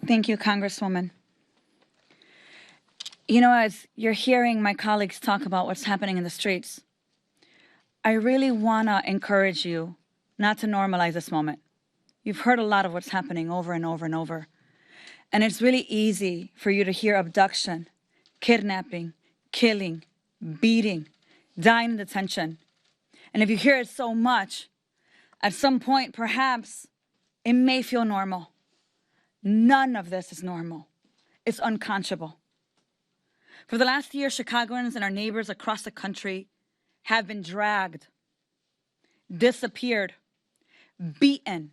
Thank you, Congresswoman. You know, as you're hearing my colleagues talk about what's happening in the streets, I really want to encourage you not to normalize this moment. You've heard a lot of what's happening over and over and over. And it's really easy for you to hear abduction, kidnapping, killing, beating, dying in detention. And if you hear it so much, at some point, perhaps it may feel normal. None of this is normal. It's unconscionable. For the last year, Chicagoans and our neighbors across the country have been dragged, disappeared, beaten,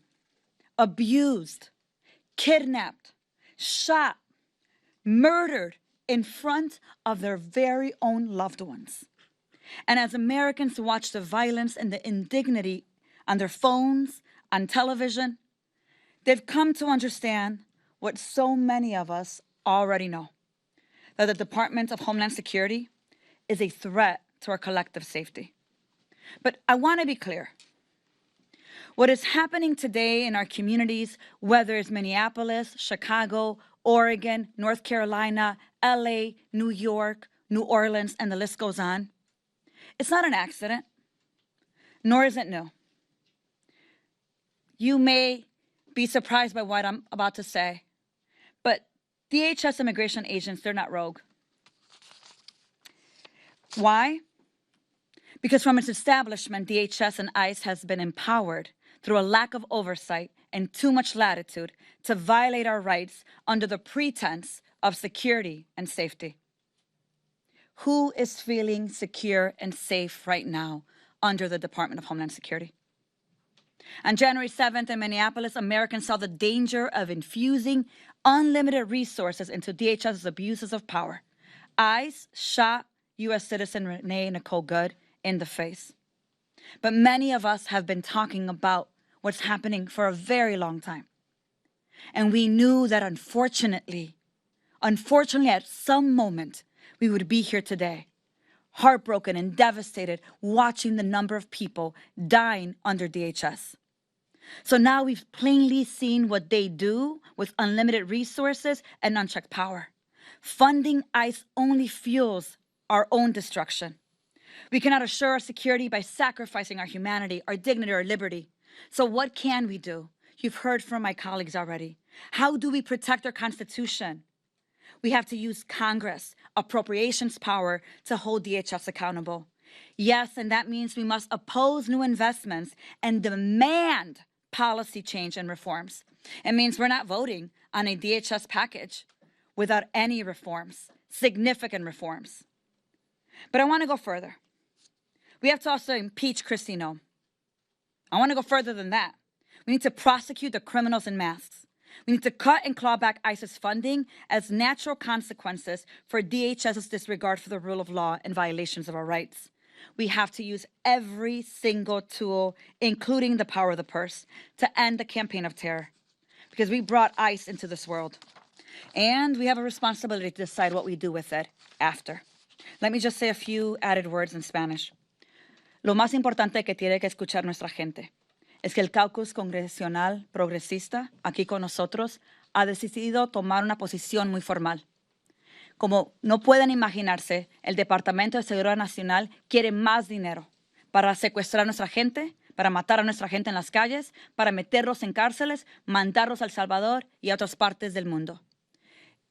abused, kidnapped, shot, murdered in front of their very own loved ones. And as Americans watch the violence and the indignity on their phones, on television, they've come to understand what so many of us already know, that the Department of Homeland Security is a threat to our collective safety. But I want to be clear. What is happening today in our communities, whether it's Minneapolis, Chicago, Oregon, North Carolina, LA, New York, New Orleans, and the list goes on, it's not an accident, nor is it new. You may be surprised by what I'm about to say, but DHS immigration agents, they're not rogue. Why? Because from its establishment, DHS and ICE has been empowered through a lack of oversight and too much latitude to violate our rights under the pretense of security and safety. Who is feeling secure and safe right now under the Department of Homeland Security? On January 7th in Minneapolis, Americans saw the danger of infusing unlimited resources into DHS's abuses of power. ICE shot U.S. citizen Renee Nicole Good in the face. But many of us have been talking about what's happening for a very long time. And we knew that unfortunately, at some moment, we would be here today, heartbroken and devastated, watching the number of people dying under DHS. So now we've plainly seen what they do with unlimited resources and unchecked power. Funding ICE only fuels our own destruction. We cannot assure our security by sacrificing our humanity, our dignity, our liberty. So what can we do? You've heard from my colleagues already. How do we protect our Constitution? We have to use Congress, appropriations power, to hold DHS accountable. Yes, and that means we must oppose new investments and demand policy change and reforms. It means we're not voting on a DHS package without any reforms, significant reforms. But I want to go further. We have to also impeach Kristi Noem. I want to go further than that. We need to prosecute the criminals in masks. We need to cut and claw back ICE's funding as natural consequences for DHS's disregard for the rule of law and violations of our rights. We have to use every single tool, including the power of the purse, to end the campaign of terror, because we brought ICE into this world. And we have a responsibility to decide what we do with it after. Let me just say a few added words in Spanish. Lo más importante que tiene que escuchar nuestra gente es que el Caucus Congressional Progresista, aquí con nosotros, ha decidido tomar una posición muy formal. Como no pueden imaginarse, el Departamento de Seguridad Nacional quiere más dinero para secuestrar a nuestra gente, para matar a nuestra gente en las calles, para meterlos en cárceles, mandarlos a El Salvador y a otras partes del mundo.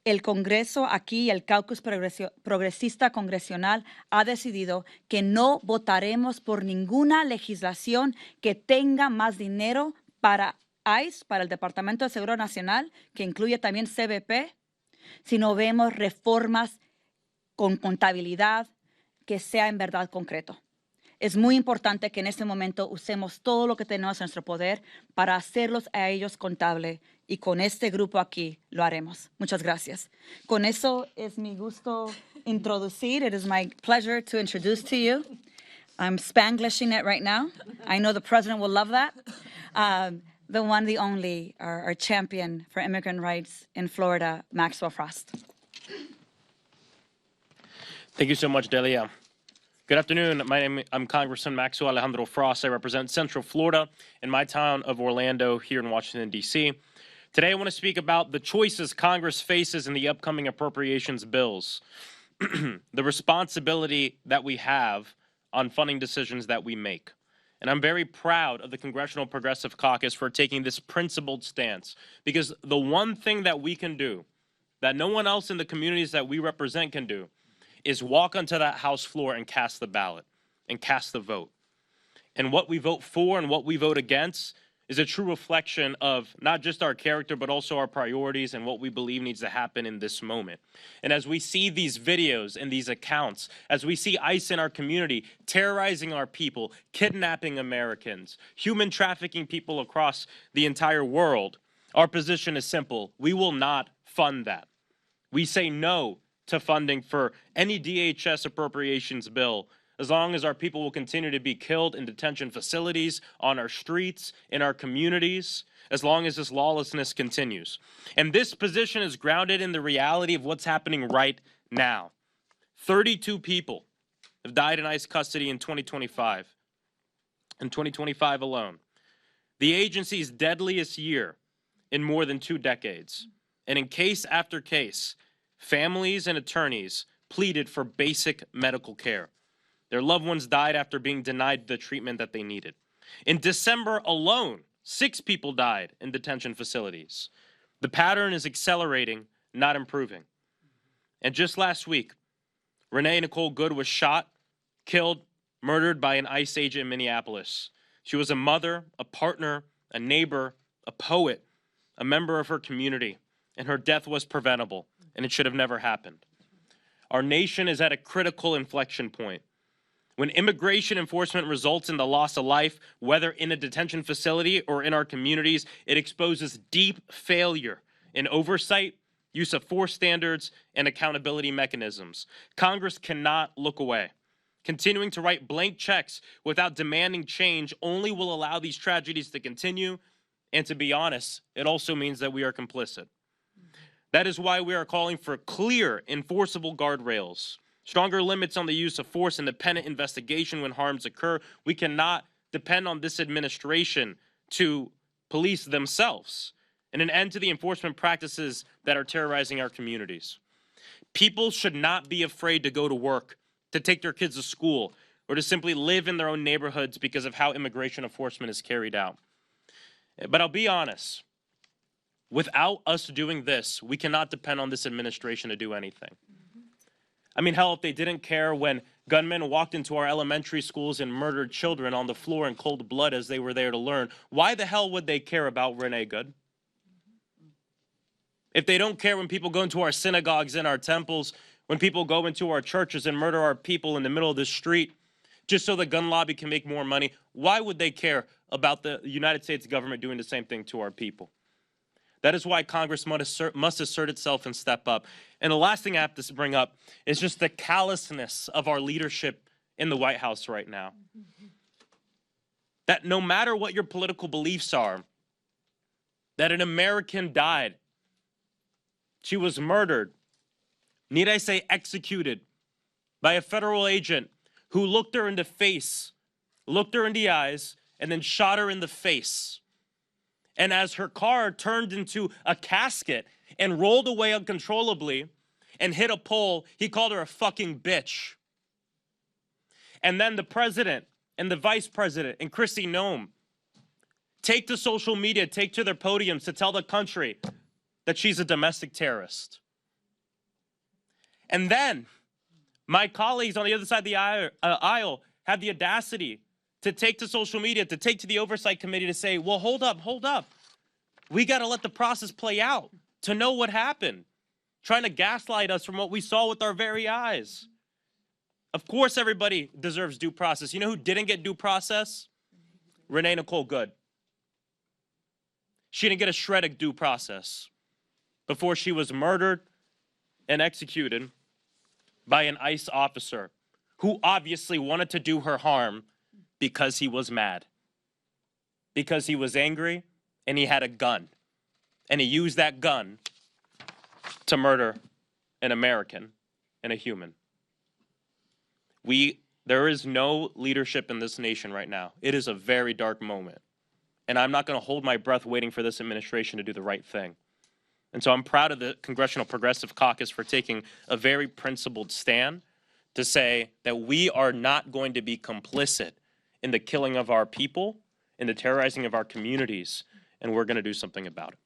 El Congreso aquí, el Caucus Progresista Congresional, ha decidido que no votaremos por ninguna legislación que tenga más dinero para ICE, para el Departamento de Seguridad Nacional, que incluye también CBP, si no vemos reformas con contabilidad que sea en verdad concreto. Es muy importante que en este momento usemos todo lo que tenemos en nuestro poder para hacerlos a ellos contable, y con este grupo aquí lo haremos. Muchas gracias. Con eso es mi gusto introducir. It is my pleasure to introduce to you. I'm Spanglishing it right now. I know the president will love that. The one, the only, our champion for immigrant rights in Florida, Maxwell Frost. Thank you so much, Delia. Good afternoon. I'm Congressman Maxwell Alejandro Frost. I represent Central Florida in my town of Orlando here in Washington, D.C. Today, I want to speak about the choices Congress faces in the upcoming appropriations bills, the responsibility that we have on funding decisions that we make. And I'm very proud of the Congressional Progressive Caucus for taking this principled stance, because the one thing that we can do that no one else in the communities that we represent can do is walk onto that House floor and cast the ballot and cast the vote. And what we vote for and what we vote against is a true reflection of not just our character, but also our priorities and what we believe needs to happen in this moment. And as we see these videos and these accounts, as we see ICE in our community terrorizing our people, kidnapping Americans, human trafficking people across the entire world, our position is simple. We will not fund that. We say no to funding for any DHS appropriations bill as long as our people will continue to be killed in detention facilities, on our streets, in our communities, as long as this lawlessness continues. And this position is grounded in the reality of what's happening right now. 32 people have died in ICE custody in 2025. In 2025 alone. The agency's deadliest year in more than 2 decades. And in case after case, families and attorneys pleaded for basic medical care. Their loved ones died after being denied the treatment that they needed. In December alone, 6 people died in detention facilities. The pattern is accelerating, not improving. And just last week, Renee Nicole Good was shot, killed, murdered by an ICE agent in Minneapolis. She was a mother, a partner, a neighbor, a poet, a member of her community, and her death was preventable, and it should have never happened. Our nation is at a critical inflection point. When immigration enforcement results in the loss of life, whether in a detention facility or in our communities, it exposes deep failure in oversight, use of force standards, and accountability mechanisms. Congress cannot look away. Continuing to write blank checks without demanding change only will allow these tragedies to continue, and to be honest, it also means that we are complicit. That is why we are calling for clear, enforceable guardrails, stronger limits on the use of force, independent investigation when harms occur. We cannot depend on this administration to police themselves, and an end to the enforcement practices that are terrorizing our communities. People should not be afraid to go to work, to take their kids to school, or to simply live in their own neighborhoods because of how immigration enforcement is carried out. But I'll be honest, without us doing this, we cannot depend on this administration to do anything. I mean, hell, if they didn't care when gunmen walked into our elementary schools and murdered children on the floor in cold blood as they were there to learn, why the hell would they care about Renee Good? If they don't care when people go into our synagogues and our temples, when people go into our churches and murder our people in the middle of the street, just so the gun lobby can make more money, why would they care about the United States government doing the same thing to our people? That is why Congress must assert itself and step up. And the last thing I have to bring up is just the callousness of our leadership in the White House right now. That no matter what your political beliefs are, that an American died. She was murdered. Need I say executed by a federal agent who looked her in the face, looked her in the eyes, and then shot her in the face. And as her car turned into a casket and rolled away uncontrollably and hit a pole, he called her a fucking bitch. And then the president and the vice president and Kristi Noem take to social media, take to their podiums to tell the country that she's a domestic terrorist. And then my colleagues on the other side of the aisle had the audacity to take to social media, to take to the oversight committee to say, well, hold up. We got to let the process play out to know what happened. Trying to gaslight us from what we saw with our very eyes. Of course, everybody deserves due process. You know who didn't get due process? Renee Nicole Good. She didn't get a shred of due process before she was murdered and executed by an ICE officer who obviously wanted to do her harm because he was mad, because he was angry, and he had a gun. And he used that gun to murder an American and a human. There is no leadership in this nation right now. It is a very dark moment. and I'm not going to hold my breath waiting for this administration to do the right thing. And so I'm proud of the Congressional Progressive Caucus for taking a very principled stand to say that we are not going to be complicit in the killing of our people, in the terrorizing of our communities, and we're going to do something about it.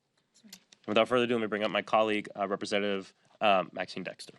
Without further ado, let me bring up my colleague, Representative Maxine Dexter.